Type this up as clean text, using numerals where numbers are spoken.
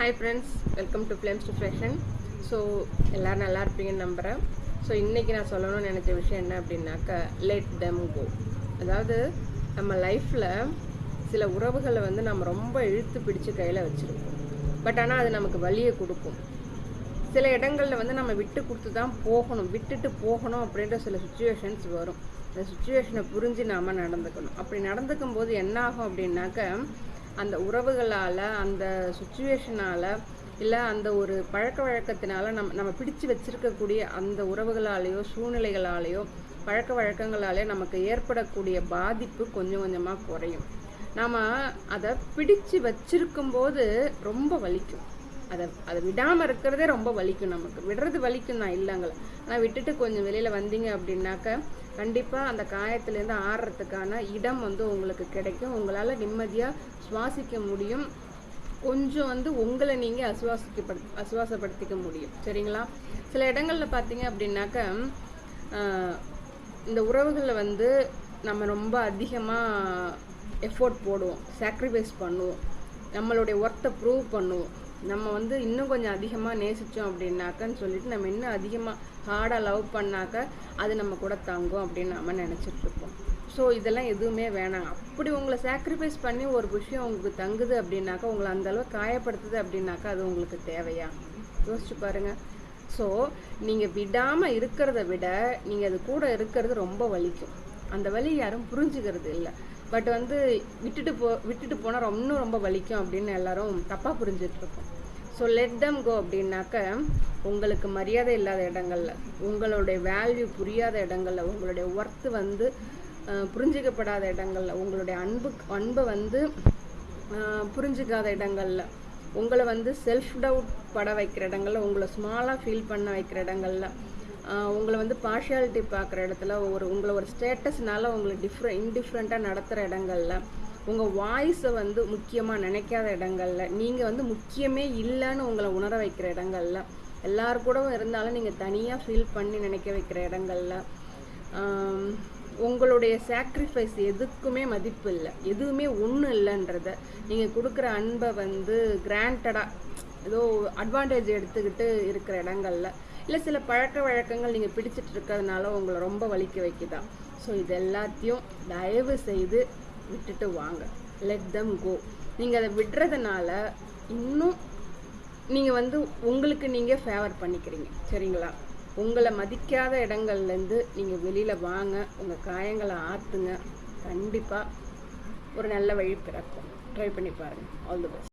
Hi friends, welcome to flames to fashion. So எல்லோரும் நல்லா இருப்பீங்கன்னு நம்புகிறேன். ஸோ இன்றைக்கி நான் சொல்லணும்னு நினச்ச விஷயம் என்ன அப்படின்னாக்கா, லெட் தெம் கோ. அதாவது நம்ம லைஃப்பில் சில உறவுகளை நம்ம ரொம்ப இழுத்து பிடிச்சி கையில் வச்சுருக்கோம். பட் ஆனால் அது நமக்கு வலியை கொடுக்கும். சில இடங்களில் நம்ம விட்டு கொடுத்து தான் போகணும், விட்டுட்டு போகணும் அப்படின்ற சில சுச்சுவேஷன்ஸ் வரும். அந்த சுச்சுவேஷனை புரிஞ்சு நாம் நடந்துக்கணும். அப்படி நடந்துக்கும் போது என்ன ஆகும் அப்படின்னாக்க, அந்த உறவுகளால், அந்த சுச்சுவேஷனால், இல்லை அந்த ஒரு பழக்க வழக்கத்தினால நம்ம பிடிச்சு வச்சிருக்கக்கூடிய அந்த உறவுகளாலேயோ சூழ்நிலைகளாலேயோ பழக்க வழக்கங்களாலேயோ நமக்கு ஏற்படக்கூடிய பாதிப்பு கொஞ்சம் கொஞ்சமாக குறையும். நாம் அதை பிடிச்சு வச்சிருக்கும் போது ரொம்ப வலிக்கும். அதை விடாமல் இருக்கிறதே ரொம்ப வலிக்கும். நமக்கு விடுறது வலிக்கும் தான் இல்லைங்களா. ஆனால் விட்டுட்டு கொஞ்சம் வெளியில் வந்தீங்க அப்படின்னாக்க கண்டிப்பாக அந்த காயத்துலேருந்து ஆடுறதுக்கான இடம் உங்களுக்கு கிடைக்கும். உங்களால் நிம்மதியாக சுவாசிக்க முடியும். கொஞ்சம் உங்களை நீங்கள் அசுவாசப்படுத்திக்க முடியும். சரிங்களா. சில இடங்களில் பார்த்தீங்க அப்படின்னாக்க, இந்த உறவுகளில் நம்ம ரொம்ப அதிகமாக எஃபோர்ட் போடுவோம், சாக்ரிஃபைஸ் பண்ணுவோம், நம்மளுடைய ஒர்த்தை ப்ரூவ் பண்ணுவோம். நம்ம இன்னும் கொஞ்சம் அதிகமாக நேசித்தோம் அப்படின்னாக்கன்னு சொல்லிட்டு நம்ம இன்னும் அதிகமாக ஹார்டாக லவ் பண்ணாக்க அது நம்ம கூட தங்கும் அப்படின்னு நம்ம நினச்சிட்ருப்போம். ஸோ இதெல்லாம் எதுவுமே வேணாம். அப்படி உங்களை சாக்ரிஃபைஸ் பண்ணி ஒரு விஷயம் உங்களுக்கு தங்குது அப்படின்னாக்கா, உங்களை அந்தளவு காயப்படுத்துது அப்படின்னாக்கா அது உங்களுக்கு தேவையா? யோசிச்சு பாருங்கள். ஸோ நீங்கள் விடாமல் இருக்கிறத விட நீங்கள் அது கூட இருக்கிறது ரொம்ப வலிக்கும். அந்த வலி யாரும் புரிஞ்சுக்கிறது இல்லை. பட் விட்டுட்டு போனால் இன்னும் ரொம்ப வலிக்கும் அப்படின்னு எல்லாரும் தப்பாக புரிஞ்சிட்ருக்கோம். ஸோ லெட் தெம் கோ அப்படின்னாக்க, உங்களுக்கு மரியாதை இல்லாத இடங்களில், உங்களுடைய வேல்யூ புரியாத இடங்களில், உங்களுடைய ஒர்த்து புரிஞ்சிக்கப்படாத இடங்களில், உங்களுடைய அன்பை புரிஞ்சிக்காத இடங்களில், உங்களை செல்ஃப் டவுட் பட வைக்கிற இடங்களில், உங்களை ஸ்மாலாக ஃபீல் பண்ண வைக்கிற இடங்களில், உங்களை பார்ஷியாலிட்டி பார்க்குற இடத்துல, உங்களை ஒரு ஸ்டேட்டஸ்னால உங்களை இன்டிஃப்ரெண்ட்டாக நடத்துகிற இடங்களில், உங்கள் வாய்ஸை முக்கியமாக நினைக்காத இடங்களில், நீங்கள் முக்கியமே இல்லைன்னு உங்களை உணர வைக்கிற இடங்களில், எல்லாரு கூடவும் இருந்தாலும் நீங்கள் தனியாக ஃபீல் பண்ணி நினைக்க வைக்கிற இடங்களில், உங்களுடைய சாக்ரிஃபைஸ் எதுக்குமே மதிப்பு இல்லை, எதுவுமே ஒன்றும் இல்லைன்றத, நீங்கள் கொடுக்குற அன்பை கிராண்டடாக ஏதோ அட்வான்டேஜ் எடுத்துக்கிட்டு இருக்கிற இடங்களில், இல்லை சில பழக்க வழக்கங்கள் நீங்கள் பிடிச்சிட்டு இருக்கிறதுனால உங்களை ரொம்ப வலிக்க வைக்குதா. ஸோ இது எல்லாத்தையும் தயவு செய்து விட்டுட்டு வாங்க. Let them go. நீங்கள் அதை விடுறதுனால இன்னும் நீங்கள் உங்களுக்கு நீங்கள் ஃபேவர் பண்ணிக்கிறீங்க. சரிங்களா. உங்களை மதிக்காத இடங்கள்லேருந்து நீங்கள் வெளியில் வாங்க. உங்கள் காயங்களை ஆற்றுங்க. கண்டிப்பாக ஒரு நல்ல வழி பிறக்கும். ட்ரை பண்ணி பாருங்கள். All the best.